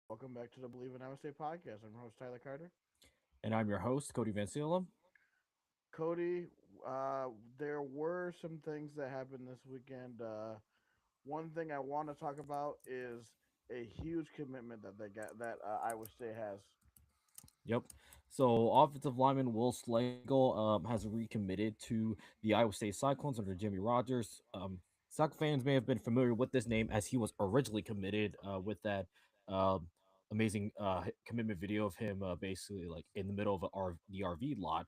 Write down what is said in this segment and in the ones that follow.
Welcome back to the Bleav in Ames podcast. I'm your host Tyler Carter. And I'm your host, Cody Vansum. Cody, uh, there were some things that happened this weekend. One thing I want to talk about is a huge commitment that they got that Iowa State has. Yep. So, offensive lineman Will Sledge has recommitted to the Iowa State Cyclones under Jimmy Rogers. Sox fans may have been familiar with this name as he was originally committed with that uh, amazing commitment video of him basically like in the middle of the RV lot.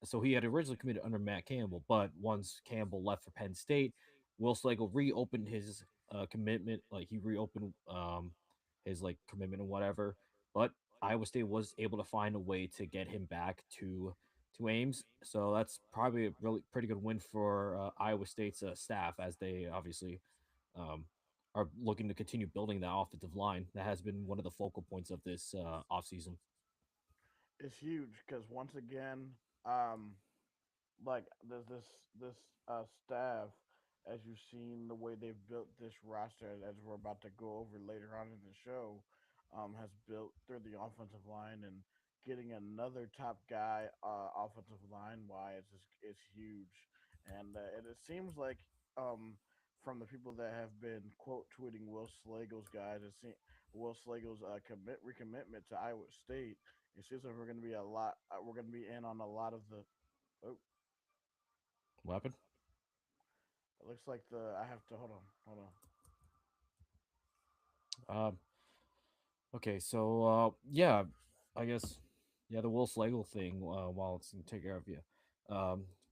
So he had originally committed under Matt Campbell, but once Campbell left for Penn State, Will Slagle reopened his commitment. Like he reopened his like commitment and whatever. But Iowa State was able to find a way to get him back to Ames. So that's probably a really pretty good win for Iowa State's staff as they obviously um, are looking to continue building that offensive line. That has been one of the focal points of this offseason. It's huge because once again, um, like this staff, as you've seen the way they've built this roster, as we're about to go over later on in the show, has built through the offensive line and getting another top guy offensive line wise is huge, and it seems like um from the people that have been quote tweeting Will Slagle's guys, Will Slagle's recommitment to Iowa State. It seems like we're going to be a lot. We're going to be in on a lot of the. Oh, Weapon. it looks like the. I have to hold on. Um, Okay, so yeah, I guess yeah, the Will Slagle thing. While it's take care of you,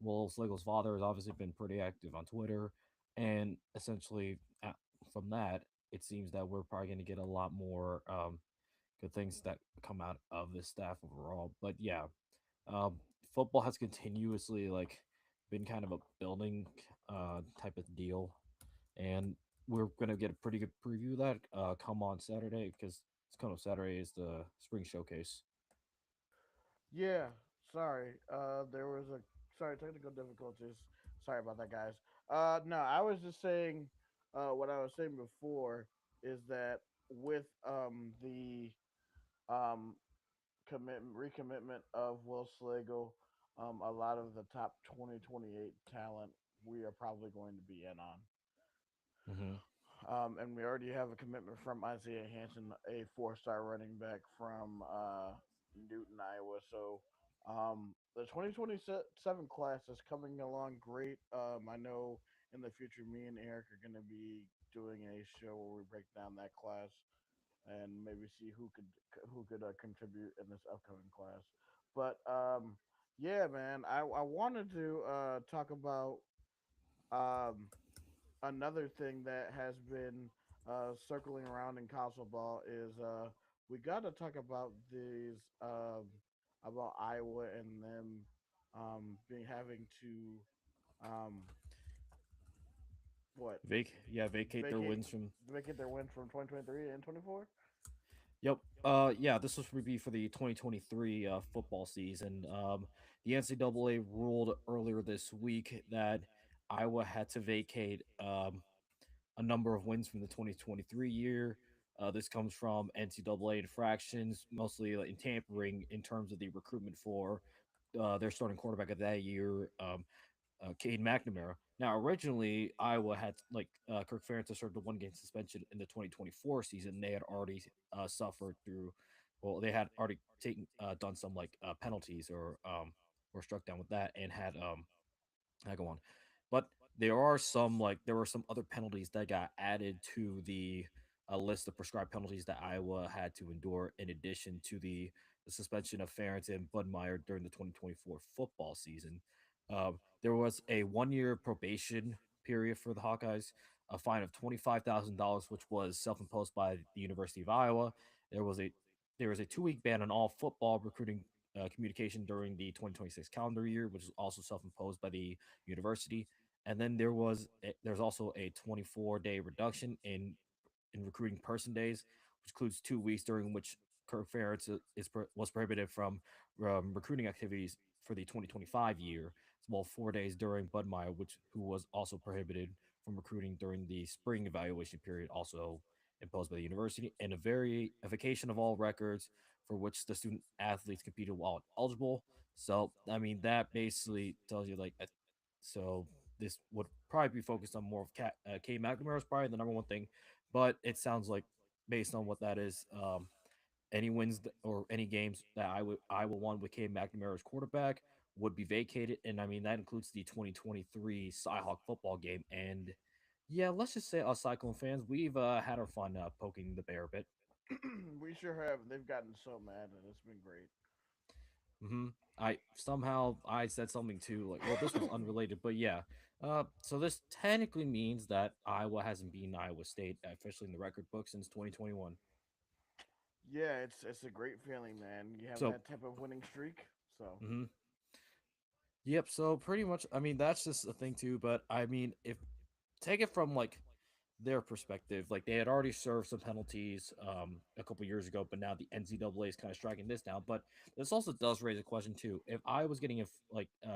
Will Slagle's father has obviously been pretty active on Twitter, and essentially from that, it seems that we're probably going to get a lot more good things that come out of this staff overall. But yeah, um, football has continuously like been kind of a building type of deal, and we're gonna get a pretty good preview of that come on Saturday because it's kind of Saturday is the spring showcase. Yeah, sorry. There was a sorry technical difficulties. Sorry about that, guys. No, I was just saying. What I was saying before is that with the um recommitment of Will Slagle, a lot of the top 2028 talent we are probably going to be in on. Hmm. And we already have a commitment from Isaiah Hanson, a four-star running back from Newton, Iowa. So the 2027 class is coming along great. I know in the future, me and Eric are going to be doing a show where we break down that class and maybe see who could contribute in this upcoming class. But yeah, man, I wanted to talk about um, another thing that has been circling around in college football is we got to talk about these about Iowa and them being having to what Vacate their vacate wins from. vacate their win from 2023 and 24. Yep. Yeah, this was be for the 2023 football season. The NCAA ruled earlier this week that Iowa had to vacate a number of wins from the 2023 year. This comes from NCAA infractions, mostly like, in tampering in terms of the recruitment for their starting quarterback of that year, Cade McNamara. Now, originally, Iowa had like Kirk Ferentz served a one-game suspension in the 2024 season. They had already suffered through, well, they had already taken done some like penalties or were struck down with that and had I go on. But there were some other penalties that got added to the list of prescribed penalties that Iowa had to endure in addition to the suspension of Ferentz and Budmeyer during the 2024 football season. There was a 1 year probation period for the Hawkeyes, a fine of $25,000, which was self-imposed by the University of Iowa. There was a there was a 2 week ban on all football recruiting communication during the 2026 calendar year, which is also self-imposed by the university. And then there's also a 24-day reduction in recruiting person days, which includes 2 weeks during which Kirk Ferentz was prohibited from recruiting activities for the 2025 year, as well 4 days during Budmeyer, who was also prohibited from recruiting during the spring evaluation period, also imposed by the university, and a vacation of all records for which the student athletes competed while eligible. So, I mean, that basically tells you like, so this would probably be focused on more of K McNamara is probably the number one thing, but it sounds like based on what that is, any wins or any games that I will won with K McNamara as quarterback would be vacated, and I mean that includes the 2023 Cyhawk football game. And yeah, let's just say us Cyclone fans, we've had our fun poking the bear a bit. We sure have. They've gotten so mad, and it's been great. hmm I said something too, like, well, this was unrelated, but yeah. So this technically means that Iowa hasn't beaten Iowa State officially in the record book since 2021. Yeah, it's a great feeling, man. You have So, that type of winning streak. So mhm. Yep. So pretty much, I mean, that's just a thing too. But I mean, if take it from like their perspective, like they had already served some penalties a couple years ago, but now the NCAA is kind of striking this down. But this also does raise a question too. If I was getting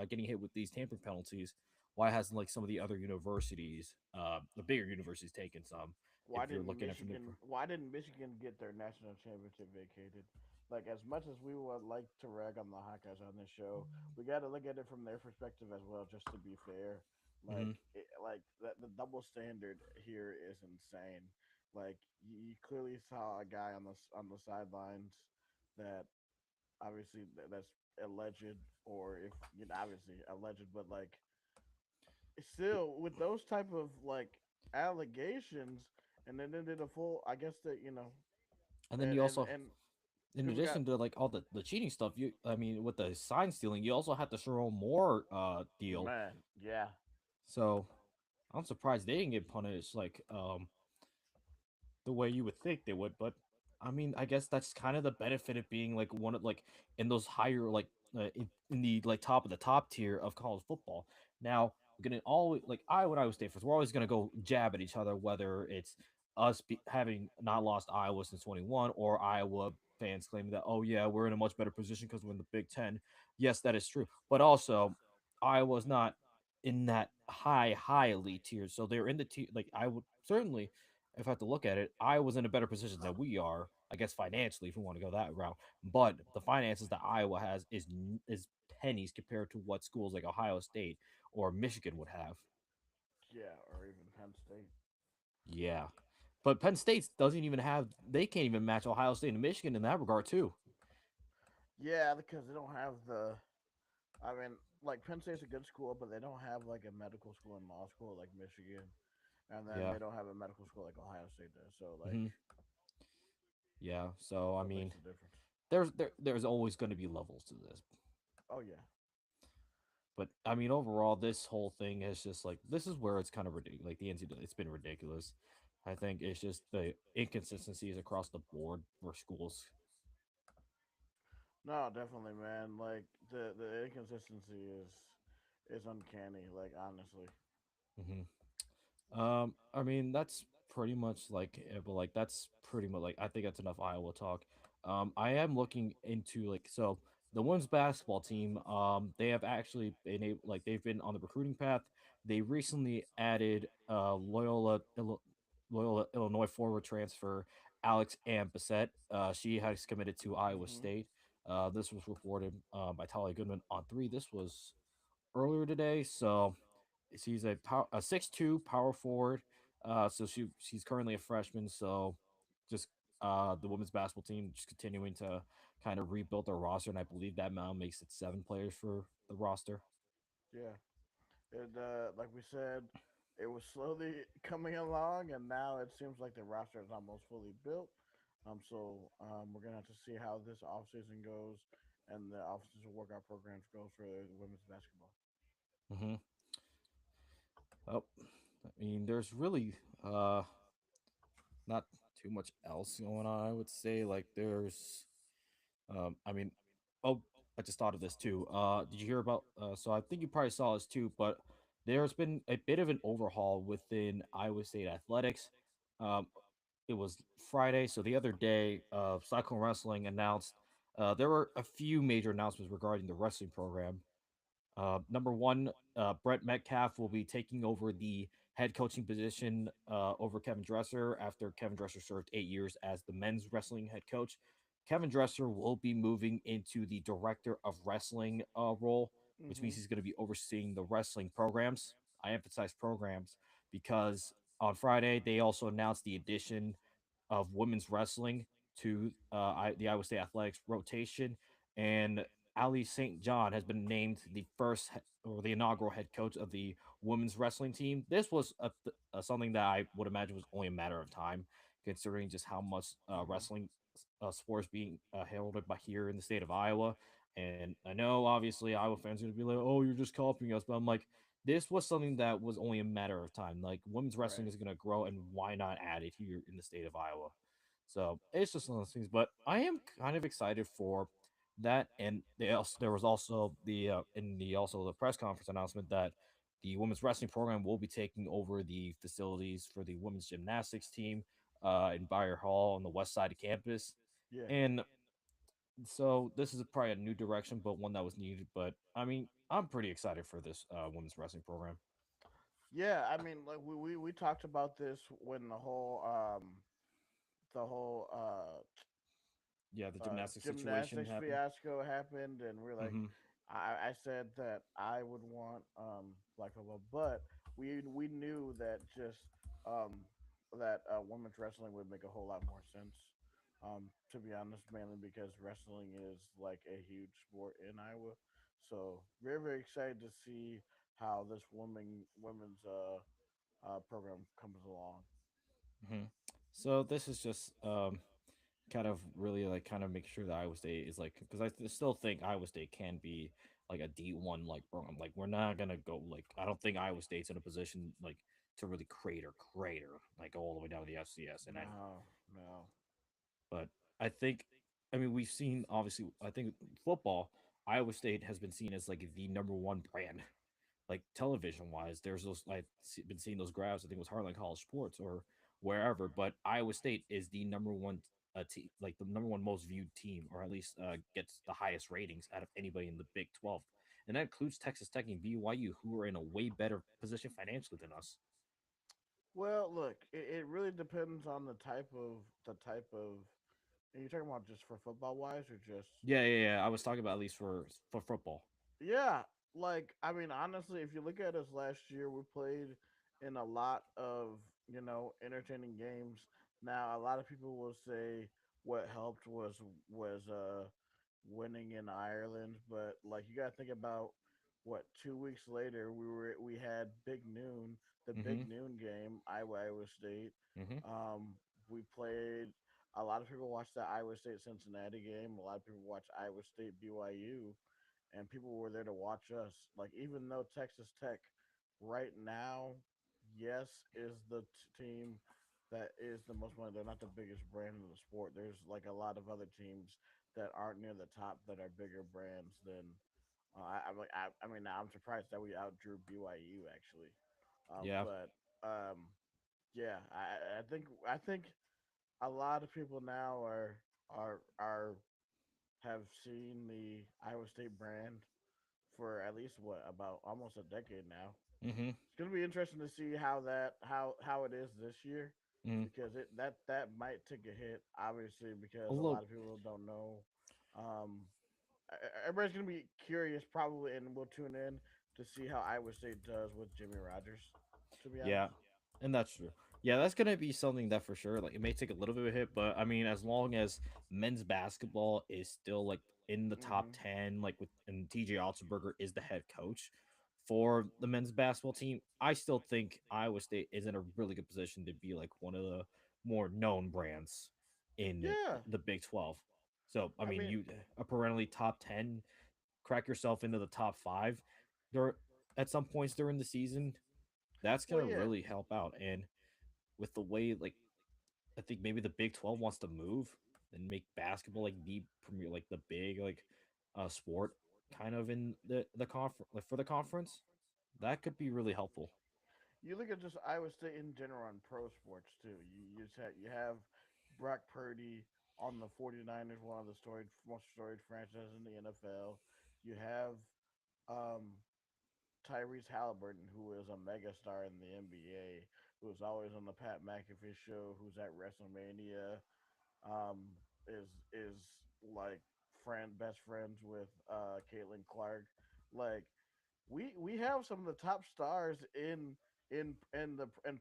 getting hit with these tampering penalties, why hasn't like some of the other universities, the bigger universities, taken some? If you're looking at from the Why didn't Michigan get their national championship vacated? Like as much as we would like to rag on the Hawkeyes on this show, we got to look at it from their perspective as well, just to be fair. hmm Like the double standard here is insane. Like you clearly saw a guy on the sidelines that obviously that's alleged, or if you know obviously alleged, but like still with those type of like allegations, and then they did a full. I guess that and then you also, and in people got addition to like all the cheating stuff, you I mean with the sign stealing, you also had to show more deal. man, yeah, So I'm surprised they didn't get punished like the way you would think they would. But I mean, I guess that's kind of the benefit of being like one of like in those higher like in the like top of the top tier of college football. Now we're gonna always like Iowa State fans. We're always gonna go jab at each other, whether it's having not lost Iowa since 21 or Iowa fans claiming that, oh yeah, we're in a much better position because we're in the Big Ten. Yes, that is true, but also Iowa's not in that high elite tier, so they're in the tier. Like I would certainly, if I have to look at it, Iowa's in a better position than we are. I guess financially, if we want to go that route, but the finances that Iowa has is pennies compared to what schools like Ohio State or Michigan would have. yeah, or even Penn State. Yeah, but Penn State doesn't even have. They can't even match Ohio State and Michigan in that regard too. Yeah, because they don't have the. I mean, like Penn State's a good school, but they don't have like a medical school and law school like Michigan, and then Yeah. they don't have a medical school like Ohio State does. So like, hmm Yeah. So I what makes mean, the difference? there's always going to be levels to this. Oh yeah, But I mean, overall, this whole thing is just like this is where it's kind of ridiculous. Like the NCAA, it's been ridiculous. I think it's just the inconsistencies across the board for schools. no, definitely, man. Like the inconsistency is uncanny. Like honestly, hmm I mean, that's pretty much like, but like that's pretty much like I think that's enough Iowa talk. I am looking into like so the women's basketball team. They have actually been able like they've been on the recruiting path. They recently added Loyola Illinois forward transfer Alex Ambasette. She has committed to Iowa hmm State. This was reported by Talia Goodman on three. This was earlier today. So she's a 6'2" power forward. So she's currently a freshman. So just the women's basketball team just continuing to kind of rebuild their roster, and I believe that now makes it 7 players for the roster. yeah. It like we said, it was slowly coming along, and now it seems like the roster is almost fully built. We're gonna have to see how this offseason goes, and the offseason workout programs goes for women's basketball. hmm Oh, I mean, there's really uh not too much else going on. I would say like there's I mean, oh, I just thought of this too. Did you hear about? So I think you probably saw this too, but there's been a bit of an overhaul within Iowa State athletics. Um, it was Friday, so the other day, Cyclone Wrestling announced there were a few major announcements regarding the wrestling program. Number one, Brett Metcalf will be taking over the head coaching position over Kevin Dresser after Kevin Dresser served 8 years as the men's wrestling head coach. Kevin Dresser will be moving into the director of wrestling role, which means Mhm. he's going to be overseeing the wrestling programs. I emphasize programs because on Friday they also announced the addition of women's wrestling to the Iowa State athletics rotation, and Ali St. John has been named the or the inaugural head coach of the women's wrestling team. This was something that I would imagine was only a matter of time, considering just how much Mhm. wrestling sports being heralded by here in the state of Iowa. And I know, obviously, Iowa fans are going to be like, "Oh, you're just copying us," but I'm like, this was something that was only a matter of time. Like women's wrestling Right. is going to grow, and why not add it here in the state of Iowa? So it's just one of those things. But I am kind of excited for that, and there was also the in the also the press conference announcement that the women's wrestling program will be taking over the facilities for the women's gymnastics team in Bayer Hall on the west side of campus. Yeah. And so this is probably a new direction, but one that was needed. But I mean, I'm pretty excited for this women's wrestling program. Yeah, I mean, like we talked about this when the whole Yeah, the gymnastics situation gymnastics happened. fiasco happened, and we're like, Mm-hmm. I said that I would want black football, but we knew that just um that women's wrestling would make a whole lot more sense. To be honest, mainly because wrestling is like a huge sport in Iowa, so very excited to see how this women's program comes along. Mm-hmm. So this is just kind of really like kind of make sure that Iowa State is like because still think Iowa State can be like a D1 like program. Like we're not gonna go like I don't think Iowa State's in a position like to really crater like all the way down to the FCS. And I No, no. but I think I mean we've seen obviously I think football Iowa State has been seen as like the number one brand like television wise. There's those been seeing those graphs. I think it was Heartland College Sports or wherever, but Iowa State is the number one like the number one most viewed team, or at least gets the highest ratings out of anybody in the Big 12, and that includes Texas Tech and BYU, who are in a way better position financially than us. Well, look, it really depends on the type of. And you're talking about just for football wise, or just Yeah. I was talking about at least for football. yeah. Like I mean, honestly, if you look at us last year, we played in a lot of entertaining games. Now, a lot of people will say what helped was winning in Ireland, but like you got to think about what 2 weeks later we had Big Noon, the Mm-hmm. Big Noon game, Iowa State. Mm-hmm. We played. A lot of people watched the Iowa State Cincinnati game. A lot of people watched Iowa State BYU, and people were there to watch us. Like even though Texas Tech, right now, yes, is the team that is the most money. They're not the biggest brand in the sport. There's like a lot of other teams that aren't near the top that are bigger brands than. I mean, I'm surprised that we outdrew BYU actually, Yeah. but yeah, I think a lot of people now are have seen the Iowa State brand for at least what about almost a decade now. Mm-hmm. It's gonna be interesting to see how it is this year Mm-hmm. because that might take a hit obviously because a Although lot of people don't know. Um, Everybody's gonna be curious probably, and we'll tune in to see how Iowa State does with Jimmy Rogers. To be yeah, honest. and that's true. Yeah, that's gonna be something that for sure. Like, it may take a little bit of a hit, but I mean, as long as men's basketball is still like in the top Hmm. 10, like with and TJ Otzelberger is the head coach for the men's basketball team, I still think Iowa State is in a really good position to be like one of the more known brands in Yeah, the Big 12. So, I I mean, mean, you a perennially top 10, crack yourself into the top five there at some points during the season, that's well, gonna yeah. really help out. And with the way, like, I think maybe the Big 12 wants to move and make basketball like the premier, like the big like sport kind of in the conference, like for the conference, that could be really helpful. You look at just Iowa State in general on pro sports too. You have Brock Purdy on the 49ers, one of the most storied franchises in the NFL. You have um, Tyrese Halliburton, who is a megastar in the NBA, who's always on the Pat McAfee show, who's at WrestleMania, um, is like best friends with Caitlin Clark. Like we have some of the top stars in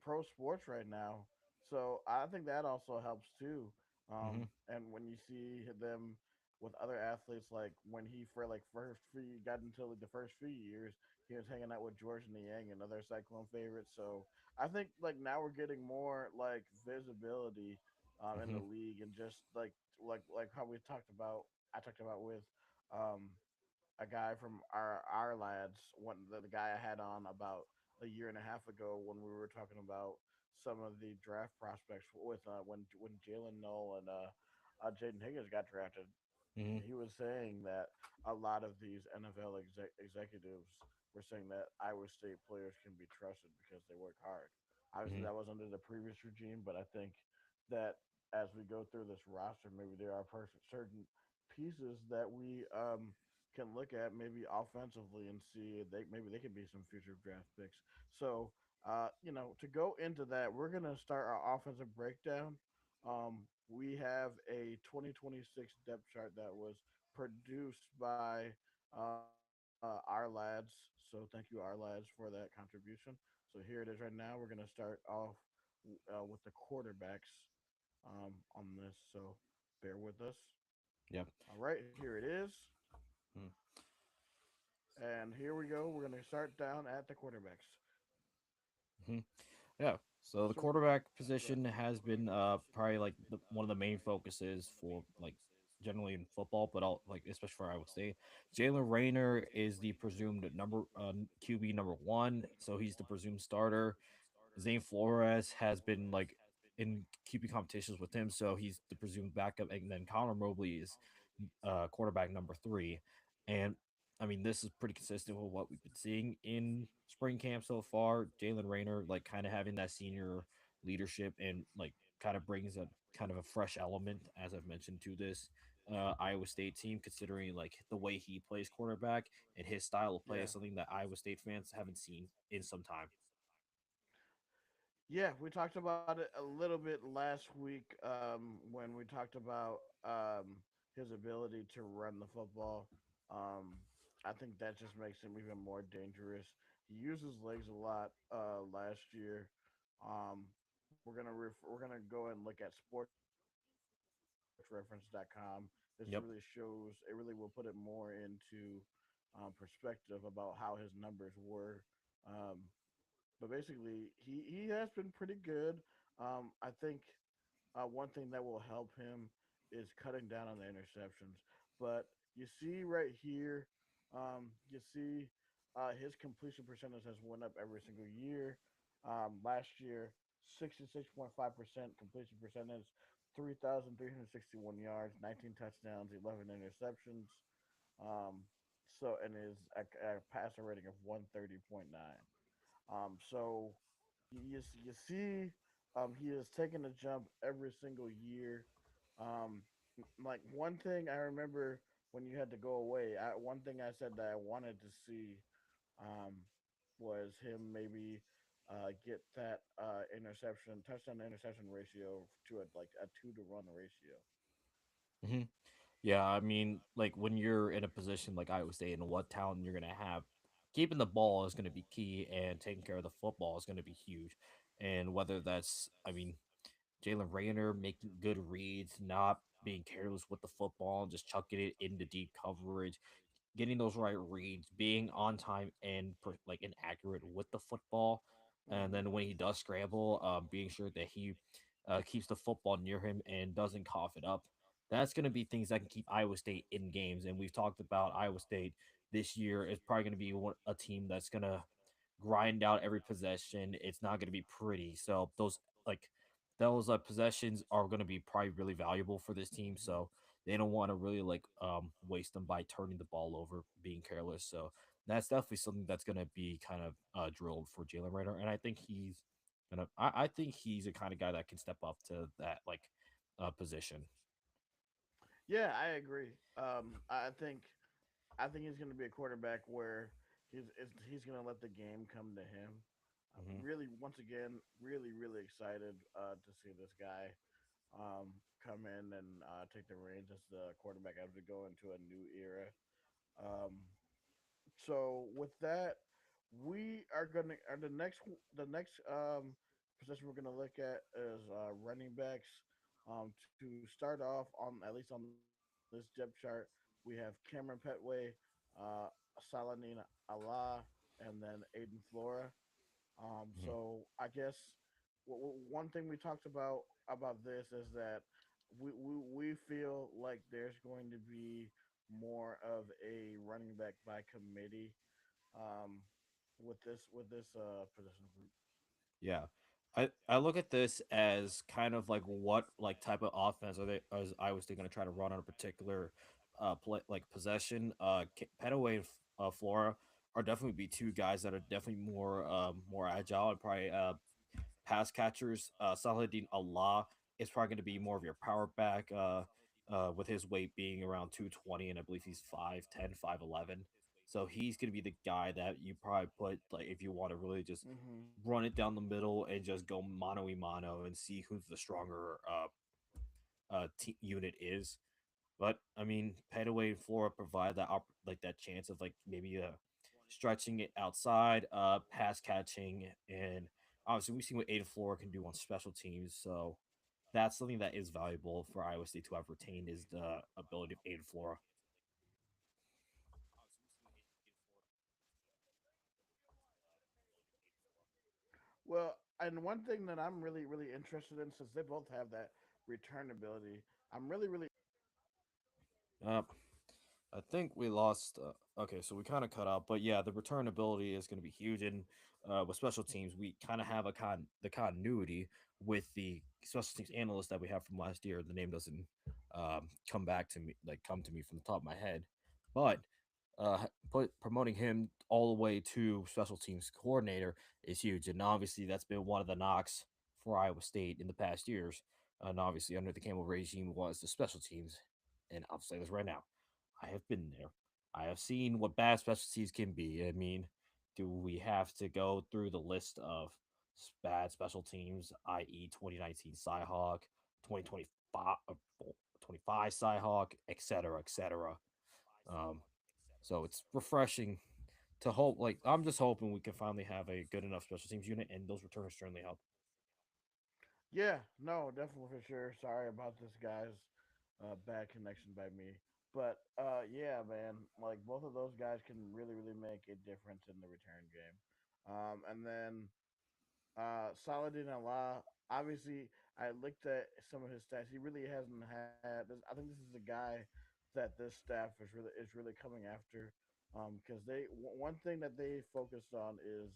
pro sports right now. So I think that also helps too. Mm-hmm. And when you see them with other athletes, like when he for like first few got into like the first few years, he was hanging out with George Niang and other Cyclone favorites. So I think like now we're getting more like visibility in Mm-hmm. the league, and just like how we talked about. I talked about with um, a guy from our lads, the guy I had on about a year and a half ago when we were talking about some of the draft prospects with when Jalen Noel and Jaden Higgins got drafted. Mm-hmm. He was saying that a lot of these NFL executives were saying that Iowa State players can be trusted because they work hard. Obviously, Mm-hmm. that was under the previous regime, but I think that as we go through this roster, maybe there are certain pieces that we can look at maybe offensively and see maybe they could be some future draft picks. So, to go into that, we're gonna start our offensive breakdown. We have a 2026 depth chart that was produced by our lads. So thank you, our lads, for that contribution. So here it is right now. We're gonna start off with the quarterbacks on this. So bear with us. Yep. All right, here it is. Mm-hmm. And here we go. We're going to start down at the quarterbacks. Mm-hmm. Yeah. So the So, quarterback go ahead. position has been probably like one of the main focuses for like generally in football, but all like especially for Iowa State. Jalen Rayner is the presumed QB number one, so he's the presumed starter. Zane Flores has been like in keeping competitions with him, so he's the presumed backup, and then Connor Mobley is quarterback number three. And I mean, this is pretty consistent with what we've been seeing in spring camp so far. Jalen Rayner, like, kind of having that senior leadership and like kind of brings a kind of a fresh element, as I've mentioned, to this Iowa State team, considering like the way he plays quarterback and his style of play Yeah. is something that Iowa State fans haven't seen in some time. Yeah, we talked about it a little bit last week when we talked about his ability to run the football. Um, I think that just makes him even more dangerous. He used his legs a lot last year. Um, we're gonna go and look at sportsreference.com. This really shows Yep. it really will put it more into perspective about how his numbers were. Um, but basically, he has been pretty good. I think one thing that will help him is cutting down on the interceptions. But you see right here, you see his completion percentage has went up every single year. Last year, 66.5% completion percentage, 3,361 yards, 19 touchdowns, 11 interceptions. Um, and is a passer rating of 130.9. So you see, he is taking a jump every single year. Like one thing I remember when you had to go away, one thing I said that I wanted to see um, was him maybe get that touchdown to interception ratio to like a 2-to-1 ratio. Hmm. Yeah, I mean, like when you're in a position like Iowa State and what talent you're gonna have, keeping the ball is gonna be key, and taking care of the football is gonna be huge. And whether that's, I mean, Jalen Rayner making good reads, not being careless with the football, and just chucking it into deep coverage, getting those right reads, being on time and like inaccurate with the football, and Mm-hmm. then when he does scramble, being sure that he keeps the football near him and doesn't cough it up. That's going to be things that can keep Iowa State in games. And we've talked about Iowa State this year is probably going to be a team that's going to grind out every possession. It's not going to be pretty. So like those possessions are going to be probably really valuable for this team. Mm-hmm. So they don't want to really like waste them by turning the ball over, being careless. So that's definitely something that's going to be kind of drilled for Jalen Rader, and I think he's gonna. I think he's a kind of guy that can step up to that like position. Yeah, I agree. I think he's going to be a quarterback where he's gonna let the game come to him. Hmm. Really, once again, really excited to see this guy come in and take the reins as the quarterback as we go into a new era. Um, so with that, we are gonna the next position we're gonna look at is running backs. To start off on at least on this depth chart, we have Cameron Petway, uh, Saladin Allah, and then Aiden Flora. Hmm. So I guess one thing we talked about this is that we feel like there's going to be more of a running back by committee um, with this position group. Yeah. I look at this as kind of like what like type of offense are they as I was going to try to run on a particular play, like possession. Petaway and Flora are definitely be two guys that are definitely more agile and probably pass catchers. Saladin Allah is probably going to be more of your power back, with his weight being around 220, and I Bleav he's 5'10", 5'11". So he's going to be the guy that you probably put, like, if you want to really just Mm-hmm. run it down the middle and just go mano a mano and see who's the stronger unit is. But I mean, Petaway and Flora provide like that chance of like maybe stretching it outside, pass catching, and obviously we've seen what Ada Flora can do on special teams. So that's something that is valuable for Iowa State to have retained is the ability of Ada Flora. Well, and one thing that I'm really interested in, since they both have that return ability, I'm really Uh, I think we lost. Okay, so we kind of cut out, but yeah, the return ability is going to be huge. And with special teams, we kind of have the continuity with the special teams analyst that we have from last year. The name doesn't come to me from the top of my head, but promoting him all the way to special teams coordinator is huge. And obviously, that's been one of the knocks for Iowa State in the past years. And obviously, under the Campbell regime was the special teams, and I'll say this right now. I have been there. I have seen what bad specialties can be. I mean, do we have to go through the list of bad special teams, i.e., 2019 Cyhawk, 2025, 25 Cyhawk, etc., etc.? Um, so it's refreshing to hope. Like, I'm just hoping we can finally have a good enough special teams unit, and those returns certainly help. yeah, no, definitely for sure. Sorry about this guy's bad connection by me. But yeah, man, like both of those guys can really make a difference in the return game. And then Saladin Allah, obviously, I looked at some of his stats. He really hasn't had. This, I think this is a guy that this staff is really coming after, because one thing that they focused on is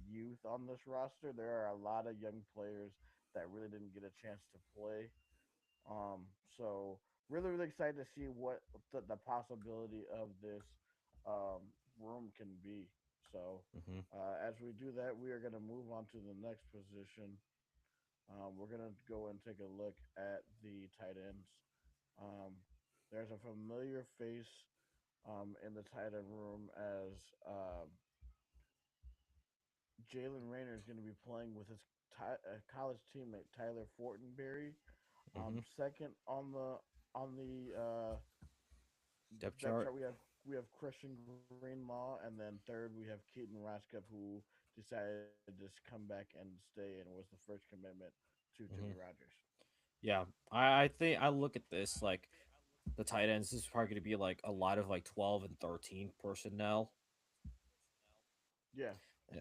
youth on this roster. There are a lot of young players that really didn't get a chance to play. So really excited to see what the possibility of this um, room can be. So Hmm. as we do that, we are going to move on to the next position. We're going to go and take a look at the tight ends. Um, there's a familiar face in the tight end room as Jalen Rayner is going to be playing with his college teammate Tyler Fortenberry. Hmm. Second on the Depth depth chart. chart, we have Christian Greenlaw, and then third we have Keaton Roscoe, who decided to just come back and stay and was the first commitment to Jimmy Hmm. Rogers. Yeah, I think I look at this like the tight ends. This is probably going to be like a lot of like 12 and 13 personnel. Yeah,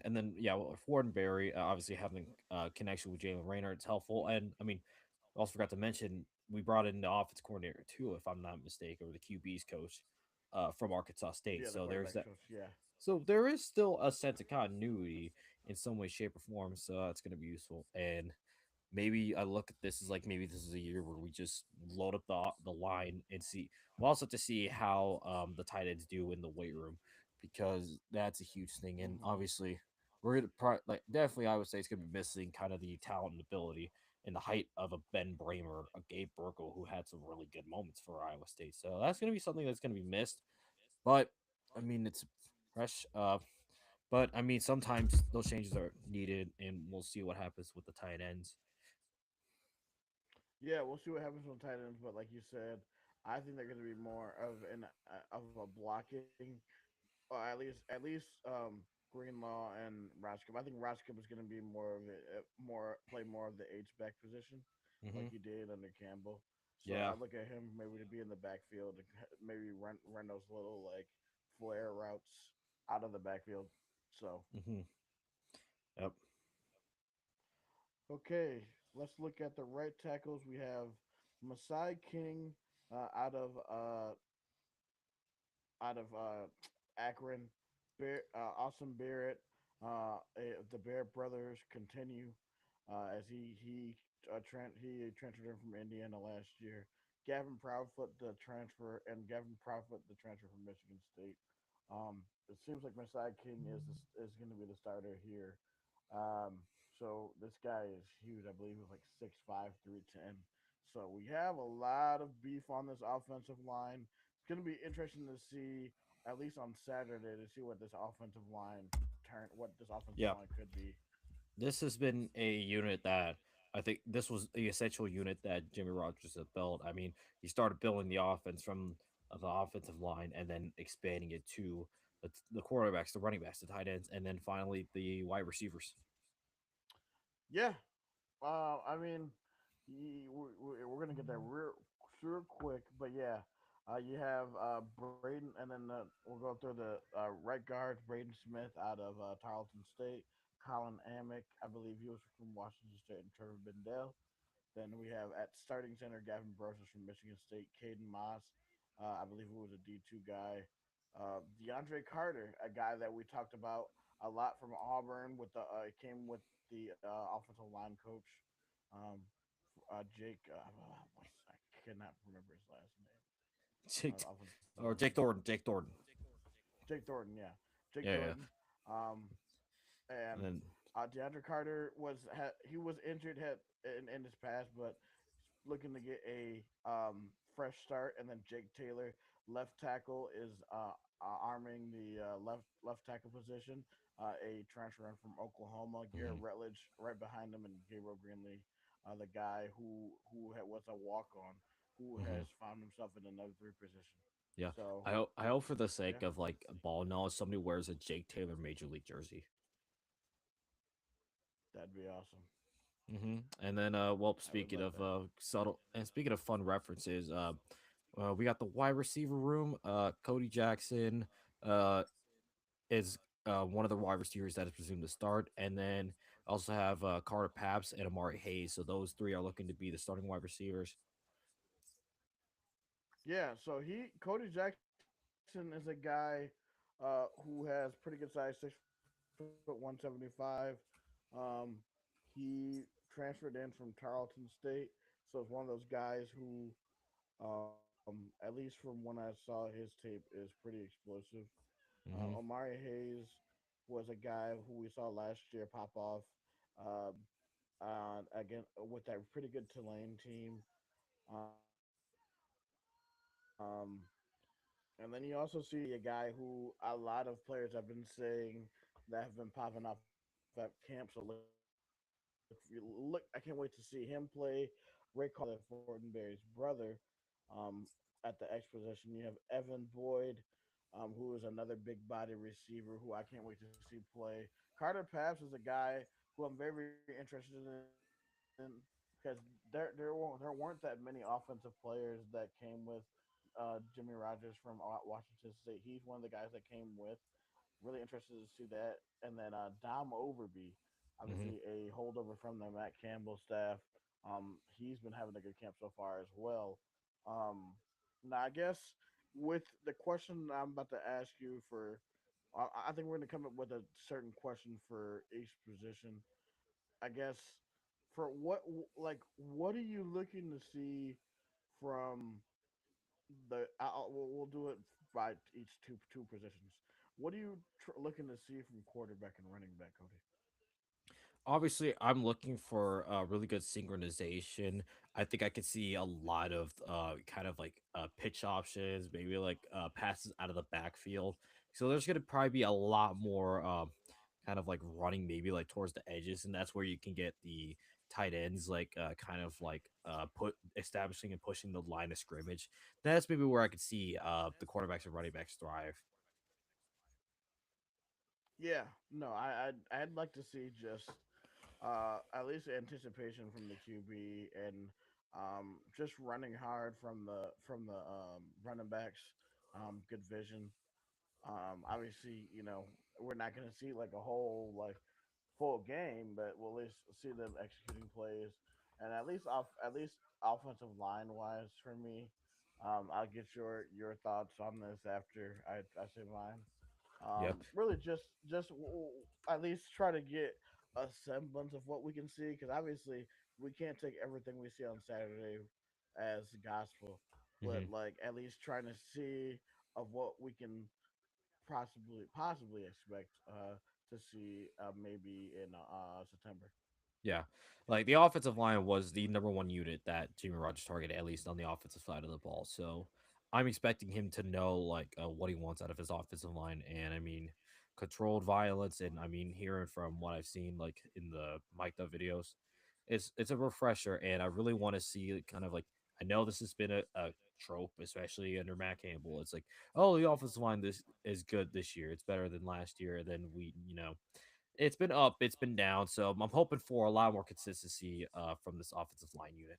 And then, yeah, well, Ford and Barry, obviously having connection with Jalen Rayner, it's helpful. And I mean, also forgot to mention we brought in the offense coordinator too, if I'm not mistaken, or the QB's coach from Arkansas State. yeah, the So there's quarterback that. coach. Yeah, So there is still a sense of continuity in some way, shape, or form. So that's going to be useful. And maybe I look at this as like maybe this is a year where we just load up the line and see. We'll also have to see how the tight ends do in the weight room because that's a huge thing. And hmm obviously, we're gonna like definitely I would say it's gonna be missing kind of the talent and ability and the height of a Ben Bramer, a Gabe Burkle, who had some really good moments for Iowa State. So that's gonna be something that's gonna be missed. But I mean, it's fresh. But I mean, sometimes those changes are needed, and we'll see what happens with the tight ends. Yeah, we'll see what happens with tight ends, but like you said, I think they're going to be more of a blocking, or at least Greenlaw and Roscoe. I think Roscoe is going to be more of play more of the H back position, like Hmm. he did under Campbell. So Yeah. I look at him maybe to be in the backfield and maybe run those little like flare routes out of the backfield. So Hmm. Yep. okay, let's look at the right tackles. We have Masai King out of Akron. Awesome Barrett. The Barrett brothers continue as he transferred in from Indiana last year. Gavin Proudfoot the transfer and Gavin Proudfoot the transfer from Michigan State. It seems like Masai King is going to be the starter here. Um, so this guy is huge. I Bleav he's like 6'5", 310. So we have a lot of beef on this offensive line. It's going to be interesting to see, at least on Saturday, to see what this offensive Yeah. line could be. This has been a unit that I think this was the essential unit that Jimmy Rogers had built. I mean, he started building the offense from the offensive line and then expanding it to the quarterbacks, the running backs, the tight ends, and then finally the wide receivers. Yeah, I mean, we're gonna get that real quick, but yeah, you have Braden, and then we'll go through the right guards. Braden Smith out of Tarleton State, Colin Amick, I Bleav he was from Washington State, and Trevor Bendel. Then we have at starting center Gavin Broses from Michigan State, Caden Moss, I Bleav he was a D2 guy, DeAndre Carter, a guy that we talked about a lot from Auburn. With the came with the offensive line coach, um, Jake. I cannot remember his last name. Jake, The offensive line or coach, Jake Thornton. Jake Thornton. Jake Thornton. Yeah, Jake Yeah, yeah. Thornton. Um, And and then DeAndre Carter he was injured in his past, but looking to get a fresh start. And then Jake Taylor, left tackle, is arming the left tackle position. A transfer in from Oklahoma, Garrett mhm, Rutledge right behind him, and Gabriel Greenlee, the guy was a walk on, who mhm. has found himself in another three position. Yeah. So I hope for the yeah, sake of like ball knowledge, somebody wears a Jake Taylor Major League jersey. that'd be awesome. And then, well, I would speaking like of that. subtle and speaking of fun references, we got the wide receiver room. Cody Jackson is one of the wide receivers that is presumed to start, and then also have Carter Paps and Amari Hayes. So those three are looking to be the starting wide receivers. Yeah, so Cody Jackson is a guy who has pretty good size, 6 foot 175. Um, he transferred in from Tarleton State, so it's one of those guys who, at least from when I saw his tape, is pretty explosive. Hmm. Omari Hayes was a guy who we saw last year pop off um, again with that pretty good Tulane team. Um, and then you also see a guy who a lot of players have been saying that have been popping off at camp. So look, I can't wait to see him play. Ray Carter, Fortenberry's brother, um, at the X position. You have Evan Boyd, who is another big body receiver who I can't wait to see play. Carter Paps is a guy who I'm very interested in because there weren't that many offensive players that came with Jimmy Rogers from Washington State. He's one of the guys that came with. Really interested to see that. And then Dom Overby, obviously Hmm. a holdover from the Matt Campbell staff. He's been having a good camp so far as well. Um, Now I guess with the question I'm about to ask you for, I think we're gonna come up with a certain question for each position. I guess for what are you looking to see from we'll do it by each two positions. What are you looking to see from quarterback and running back, Cody? Obviously, I'm looking for really good synchronization. I think I could see a lot of kind of like pitch options, maybe like passes out of the backfield. So there's gonna probably be a lot more kind of like running maybe like towards the edges, and that's where you can get the tight ends like kind of like put establishing and pushing the line of scrimmage. That's maybe where I could see the quarterbacks and running backs thrive. Yeah, no, I'd like to see just at least anticipation from the QB and just running hard from the running backs. Good vision. Obviously, we're not going to see like a whole like full game, but we'll at least see them executing plays, and at least offensive line wise for me. I'll get your thoughts on this after I say mine. Yep. Really, at least try to get a semblance of what we can see, because obviously we can't take everything we see on Saturday as gospel, but Hmm. like at least trying to see of what we can possibly expect to see maybe in September. Yeah. Like the offensive line was the number one unit that Jimmy Rogers targeted, at least on the offensive side of the ball. So I'm expecting him to know like what he wants out of his offensive line. And I mean, controlled violence. And I mean, hearing from what I've seen like in the mic'd up videos, it's a refresher. And I really want to see kind of like, I know this has been a trope, especially under Matt Campbell. It's like, oh, the offensive line this is good this year. It's better than last year. And then it's been up, it's been down. So I'm hoping for a lot more consistency from this offensive line unit.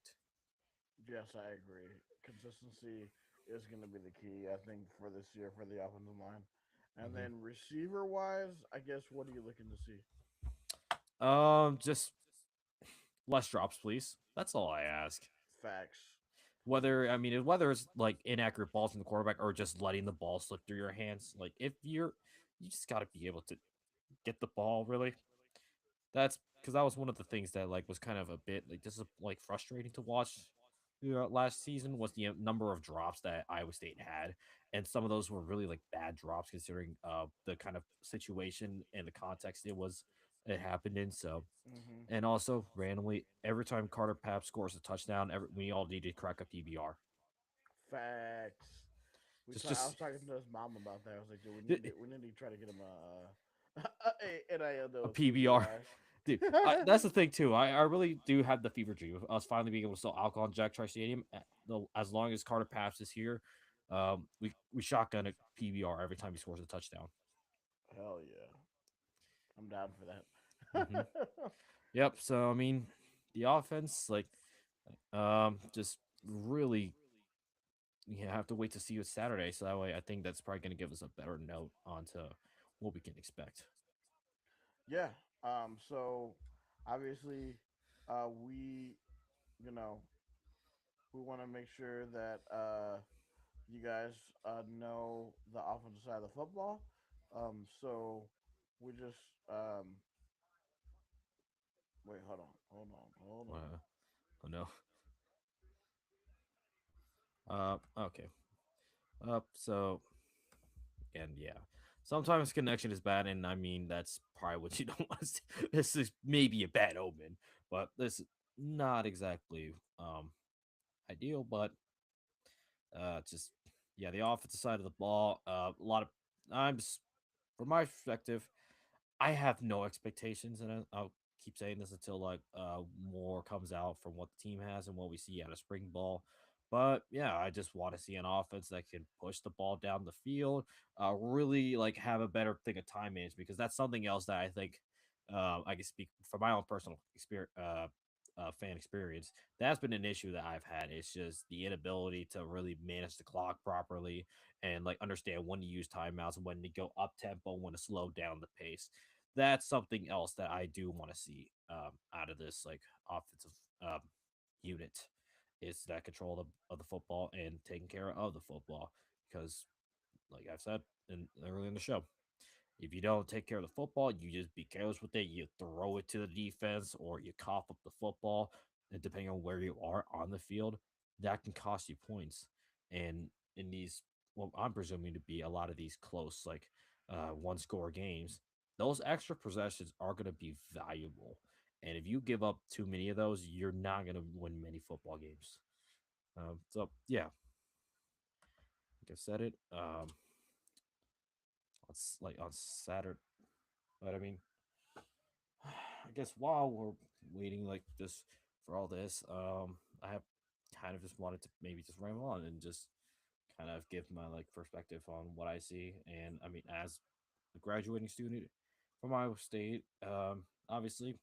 Yes, I agree. Consistency is going to be the key, I think, for this year for the offensive line. And Hmm. then receiver wise, I guess what are you looking to see? Just less drops, please. That's all I ask. Facts. Whether it's like inaccurate balls from the quarterback or just letting the ball slip through your hands. Like if you just got to be able to get the ball really. That's because that was one of the things that like was kind of a bit like this is like frustrating to watch. Last season was the number of drops that Iowa State had, and some of those were really like bad drops considering the kind of situation and the context it happened in. So, Hmm. and also randomly every time Carter Pap scores a touchdown, we all need to crack a PBR. Facts. I was Just talking to his mom about that. I was like, dude, a we need to try to get him a NIL deal with PBR. PBR. Dude, that's the thing too. I really do have the fever dream of us finally being able to sell alcohol in Jack Tri Stadium. As long as Carter Paps is here, we shotgun a PBR every time he scores a touchdown. Hell yeah, I'm down for Hmm. that. Yep. So I mean, the offense, like, just really you have to wait to see you Saturday. So that way, I think that's probably going to give us a better note onto what we can expect. Yeah. So obviously, we you know we want to make sure that you guys know the offensive side of the football. So we just wait. Hold on. Uh, oh no. Okay. So and yeah, sometimes connection is bad, and I mean that's probably what you don't want to see. This is maybe a bad omen, but this is not exactly ideal. But just yeah, the offensive side of the ball, a lot of I'm just from my perspective, I have no expectations, and I'll keep saying this until like more comes out from what the team has and what we see out of spring ball. But yeah, I just want to see an offense that can push the ball down the field, really like have a better thing of time management because that's something else that I think I can speak from my own personal experience. Fan experience that's been an issue that I've had. It's just the inability to really manage the clock properly and like understand when to use timeouts, when to go up tempo, when to slow down the pace. That's something else that I do want to see out of this like offensive um, unit is that control of the football and taking care of the football because like I've said earlier in the show, if you don't take care of the football, you just be careless with it. You throw it to the defense or you cough up the football. And depending on where you are on the field, that can cost you points. And in these, well, I'm presuming to be a lot of these close, like one score games, those extra possessions are going to be valuable. And if you give up too many of those, you're not going to win many football games. Yeah, like I said it. on Saturday. But I mean, I guess while we're waiting like this for all this, I have kind of just wanted to maybe just ramble on and just kind of give my like perspective on what I see. And I mean, as a graduating student from Iowa State, obviously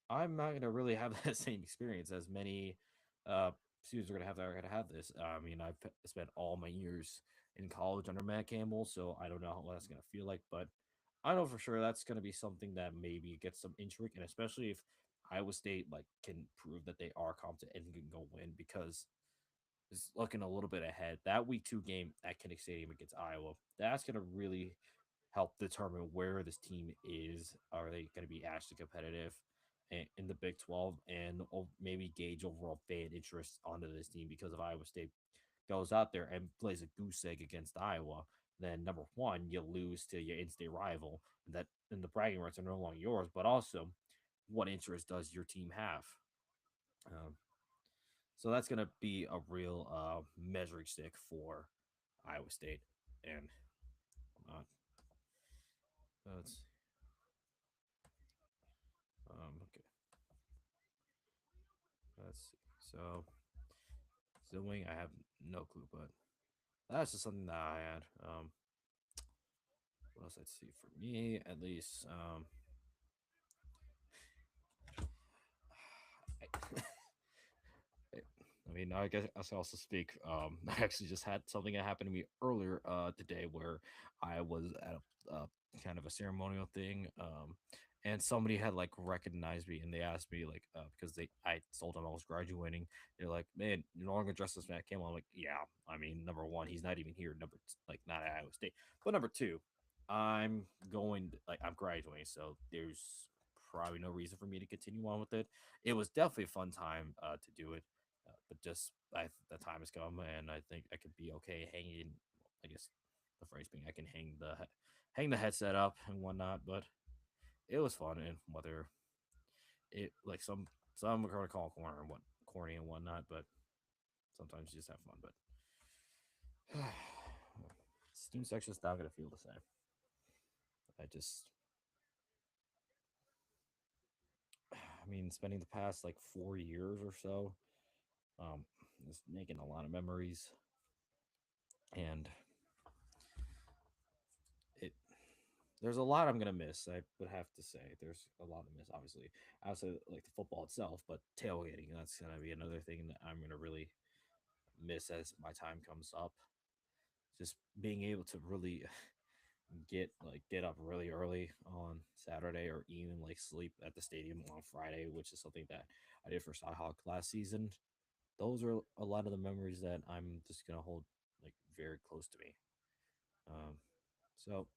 I'm not gonna really have that same experience as many uh, students are gonna have that are gonna have this. I mean, I've spent all my years in college under Matt Campbell, so I don't know what that's gonna feel like, but I know for sure that's gonna be something that maybe gets some intrigue, and especially if Iowa State like can prove that they are competent and can go win because is looking a little bit ahead. That week 2 game at Kinnick Stadium against Iowa, that's gonna really help determine where this team is. Are they going to be actually competitive in the Big 12 and maybe gauge overall fan interest onto this team? Because if Iowa State goes out there and plays a goose egg against Iowa, then number one, you lose to your in-state rival. And the bragging rights are no longer yours. But also, what interest does your team have? Um, so that's going to be a real measuring stick for Iowa State. And uh, let's okay. Let's see. So, Zillwing, I have no clue, but that's just something that I had. What else I'd see for me, at least. I, I mean, I guess I should also speak. I actually just had something that happened to me earlier today where I was at kind of a ceremonial thing. And somebody had like recognized me and they asked me like because I told them I was graduating. They're like, "Man, you're no longer dressed as Matt Campbell." I'm like, "Yeah, I mean, number one, he's not even here. Like not at Iowa State, but number two, I'm graduating, so there's probably no reason for me to continue on with it. It was definitely a fun time to do it, but just the time has come, and I think I could be okay hanging. I guess the phrase being I can hang the headset up and whatnot, but it was fun. And whether it like some are gonna call it corny and whatnot, but sometimes you just have fun. But student section is not gonna feel the same. I just I mean, spending the past like 4 years or so, just making a lot of memories, and it there's a lot I'm gonna miss. I would have to say there's a lot to miss. Obviously, outside like the football itself, but tailgating that's gonna be another thing that I'm gonna really miss as my time comes up. Just being able to really get up really early on Saturday or even like sleep at the stadium on Friday, which is something that I did for Cyhawk last season. Those are a lot of the memories that I'm just gonna hold like very close to me. Um, so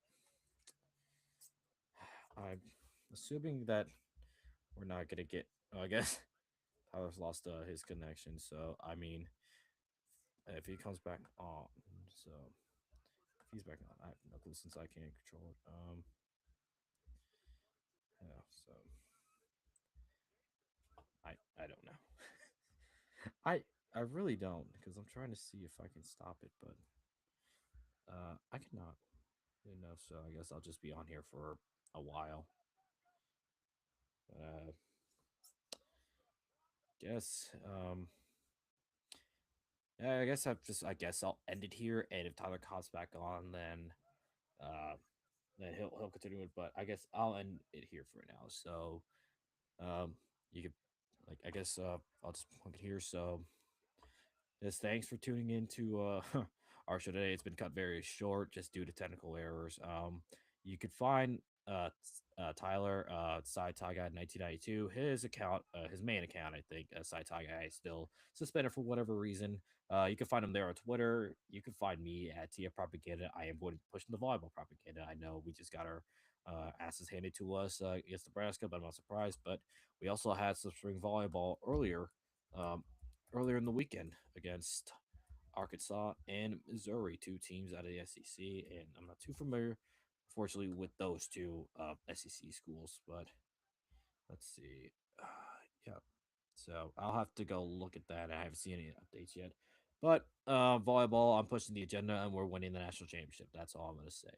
I'm assuming that we're not gonna get. I guess Tyler's lost his connection. So I mean, if he comes back on, so if he's back on, I have no clue since I can't control it. Yeah. So I don't know. I I really don't because I'm trying to see if I can stop it, but I cannot. You know, so I guess I'll just be on here for a while. Uh, guess yeah, I guess I'll end it here, and if Tyler comes back on, uh then he'll continue it. But I guess I'll end it here for now. So um you could like I guess I'll just plug it here. So yes, thanks for tuning in to our show today. It's been cut very short just due to technical errors. You could find Tyler Side Tie Guy 1992. His account, his main account, I think, Side Tie Guy is still suspended for whatever reason. You can find him there on Twitter. You can find me at TF Propaganda. I am going to be pushing the volleyball propaganda. I know we just got our asses handed to us against Nebraska, but I'm not surprised. But we also had some spring volleyball um, earlier in the weekend against Arkansas and Missouri, two teams out of the SEC. And I'm not too familiar, unfortunately, with those two SEC schools. But let's see. Yeah. So I'll have to go look at that. I haven't seen any updates yet. But volleyball, I'm pushing the agenda and we're winning the national championship. That's all I'm going to say.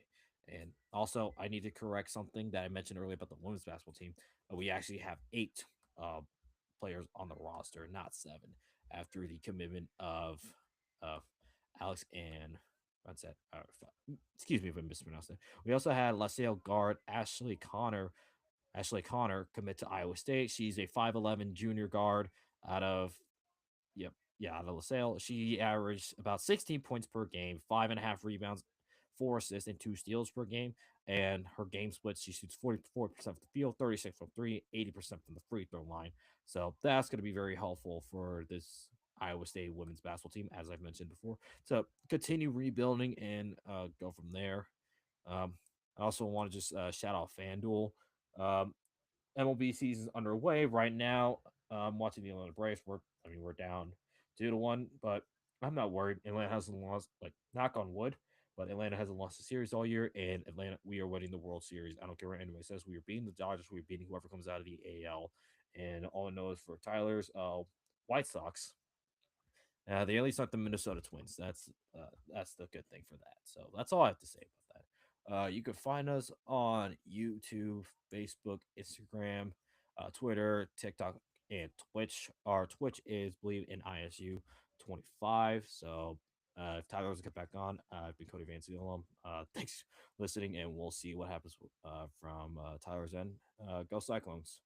And also, I need to correct something that I mentioned earlier about the women's basketball team. We actually have 8 players on the roster, not 7, after the commitment of Alex and what's that? Excuse me if I mispronounced it. We also had LaSalle guard Ashley Connor commit to Iowa State. She's a 5'11 junior guard out of Yep. Yeah, out of LaSalle. She averaged about 16 points per game, 5.5 rebounds, 4 assists, and 2 steals per game. And her game splits, she shoots 44% from the field, 36 from three, 80% from the free throw line. So that's going to be very helpful for this Iowa State women's basketball team, as I've mentioned before, to continue rebuilding and go from there. Um, I also want to just shout out FanDuel. Um, MLB season's underway right now. I'm watching the Atlanta Braves. We're down 2-1, but I'm not worried. Atlanta hasn't lost, like knock on wood, but Atlanta hasn't lost a series all year, and Atlanta we are winning the World Series. I don't care what anybody says. We are beating the Dodgers. We're beating whoever comes out of the AL, and all I know is for Tyler's White Sox. They at least aren't the Minnesota Twins. That's the good thing for that. So that's all I have to say about that. You can find us on YouTube, Facebook, Instagram, Twitter, TikTok, and Twitch. Our Twitch is Bleav in ISU 25. So if Tyler doesn't get back on, I've been Cody Vansum. Thanks for listening, and we'll see what happens from Tyler's end. Go Cyclones.